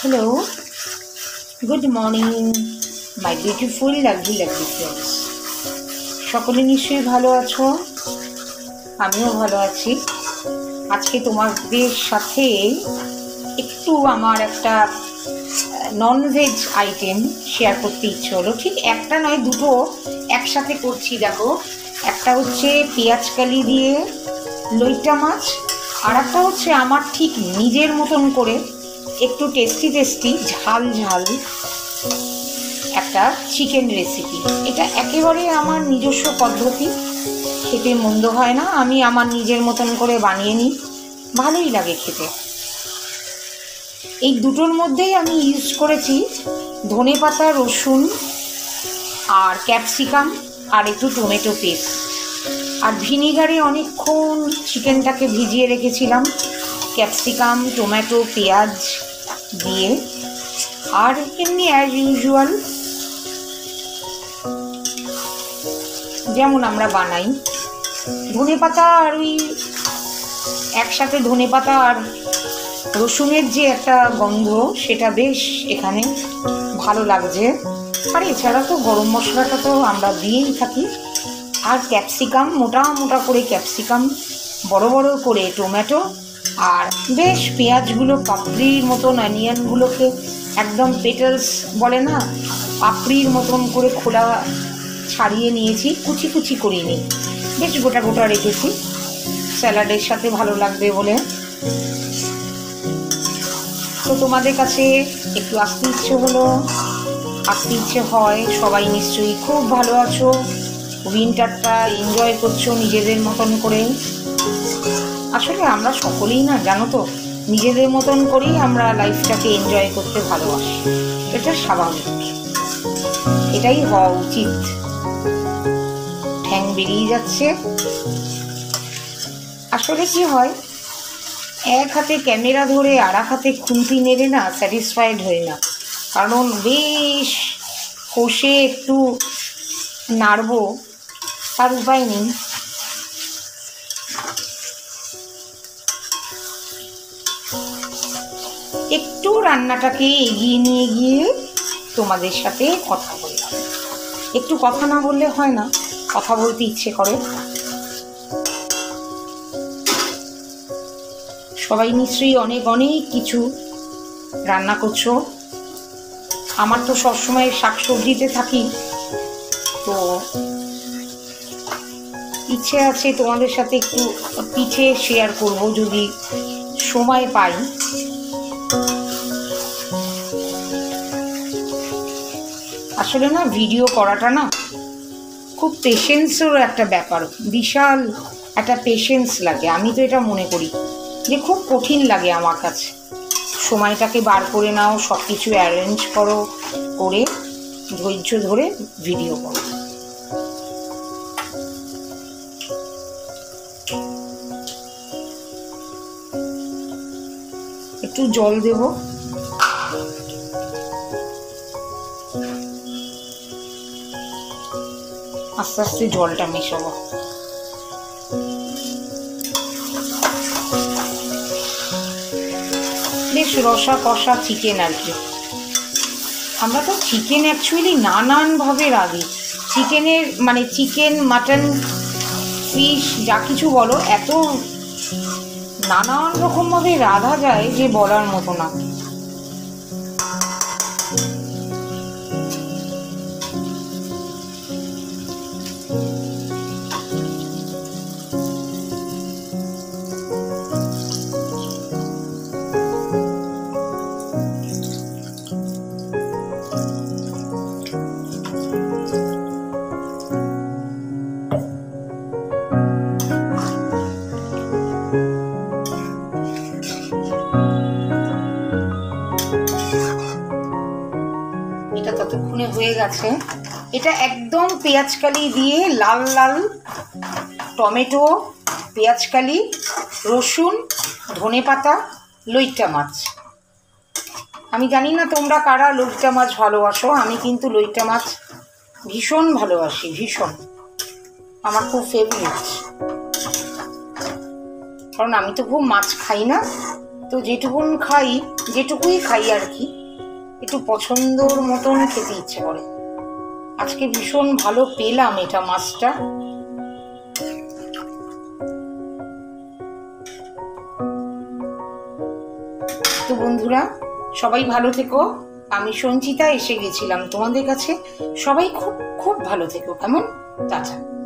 Hello, good morning, my beautiful, lovely friends. সকলে নিশ্চয়ই ভালো আছো, আমিও ভালো আছি। আজকে তোমাদের সাথে একটু আমার একটা ননভেজ আইটেম শেয়ার করতে ইচ্ছে হলো। ঠিক একটা নয়, দুটো একসাথে করছি। দেখো, একটা হচ্ছে পেঁয়াজ কালি দিয়ে লইট্টা মাছ, আর একটা হচ্ছে আমার ঠিক নিজের মতন করে একটু টেস্টি ঝাল ঝাল একটা চিকেন রেসিপি। এটা একেবারে আমার নিজস্ব পদ্ধতি, খেতে মন্দ হয় না। আমি আমার নিজের মতন করে বানিয়ে নিই, ভালোই লাগে খেতে। এই দুটোর মধ্যেই আমি ইউজ করেছি ধনেপাতা, রসুন আর ক্যাপসিকাম আর একটু টমেটো পেস্ট, আর ভিনিগারে অনেকক্ষণ চিকেনটাকে ভিজিয়ে রেখেছিলাম ক্যাপসিকাম, টমেটো, পেঁয়াজ দিয়ে। আর এমনি অ্যাজ ইউজুয়াল যেমন আমরা বানাই, ধনেপাতা আর ওই একসাথে ধনেপাতা আর রসুনের যে একটা গন্ধ, সেটা বেশ এখানে ভালো লাগছে। আর এছাড়া তো গরম মশলাটা তো আমরা দিয়েই থাকি। আর ক্যাপসিকাম, মোটা মোটা করে ক্যাপসিকাম, বড় বড় করে টমেটো, আর বেশ পেঁয়াজগুলো পাপড়ির মতন, অনিয়নগুলোকে একদম পেটালস বলে না, পাপড়ির মতন করে খোলা ছাড়িয়ে নিয়েছি, কুচি কুচি করে নিই, বেশ গোটা গোটা রেখেছি স্যালাডের সাথে ভালো লাগবে বলে। তো তোমাদের কাছে একটু আসতে ইচ্ছে হয়। সবাই নিশ্চয়ই খুব ভালো আছো, উইন্টারটা এনজয় করছো নিজেদের মতন করে। আসলে আমরা সকলেই না, জানো তো, নিজেদের মতন করেই আমরা লাইফটাকে এনজয় করতে ভালোবাসি। এটা স্বাভাবিক, এটাই হওয়া উচিত। ঠ্যাং বেরিয়ে যাচ্ছে। আসলে কি হয়, এক হাতে ক্যামেরা ধরে আর এক হাতে খুন্তি নেড়ে না স্যাটিসফাইড হই না। কারণ বেশ কষে একটু নাড়বো, তার উপায় নেই। একটু রান্নাটাকে এগিয়ে নিয়ে গিয়ে তোমাদের সাথে কথা বললাম। একটু কথা না বললে হয় না, কথা বলতে ইচ্ছে করে। সবাই নিশ্চয়ই অনেক অনেক কিছু রান্না করছো। আমার তো সবসময় শাকসবজিতে থাকি, তো ইচ্ছে আছে তোমাদের সাথে একটু পিঠে শেয়ার করব যদি সময় পাই। আসলে না, ভিডিও করাটা না খুব পেশেন্সেরও একটা ব্যাপার, বিশাল একটা পেশেন্স লাগে। আমি তো এটা মনে করি যে খুব কঠিন লাগে আমার কাছে। সময়টাকে বার করে নাও, সব কিছু অ্যারেঞ্জ করো, করে ধৈর্য ধরে ভিডিও করো। একটু জল দেব। আস্তে আস্তে জলটা মেশাবো। বেশ রসা কষা চিকেন আর কি। আমরা তো চিকেন অ্যাকচুয়ালি নানানভাবে রাঁধি। চিকেনের মানে চিকেন, মাটন, ফিশ, যা কিছু বলো, এত নানান রকমভাবে রাঁধা যায় যে বলার মতো না। ততক্ষণে হয়ে গেছে। এটা একদম পেঁয়াজকালি দিয়ে লাল লাল টমেটো, পেঁয়াজকালি, রসুন, ধনেপাতা, লইট্টা মাছ। আমি জানি না তোমরা কারা লইট্টা মাছ ভালোবাসো, আমি কিন্তু লইট্টা মাছ ভীষণ ভালোবাসি, ভীষণ। আমার খুব ফেভারিট। কারণ আমি তো খুব মাছ খাই না, তো যেটুকুই খাই আর কি, একটু পছন্দর মতন খেতে ইচ্ছে করে। আজকে ভীষণ ভালো পেলাম এটা মাছটা। তো বন্ধুরা, সবাই ভালো থেকো। আমি সঞ্চিতা এসে গেছিলাম তোমাদের কাছে। সবাই খুব খুব ভালো থেকো, কেমন? টাটা।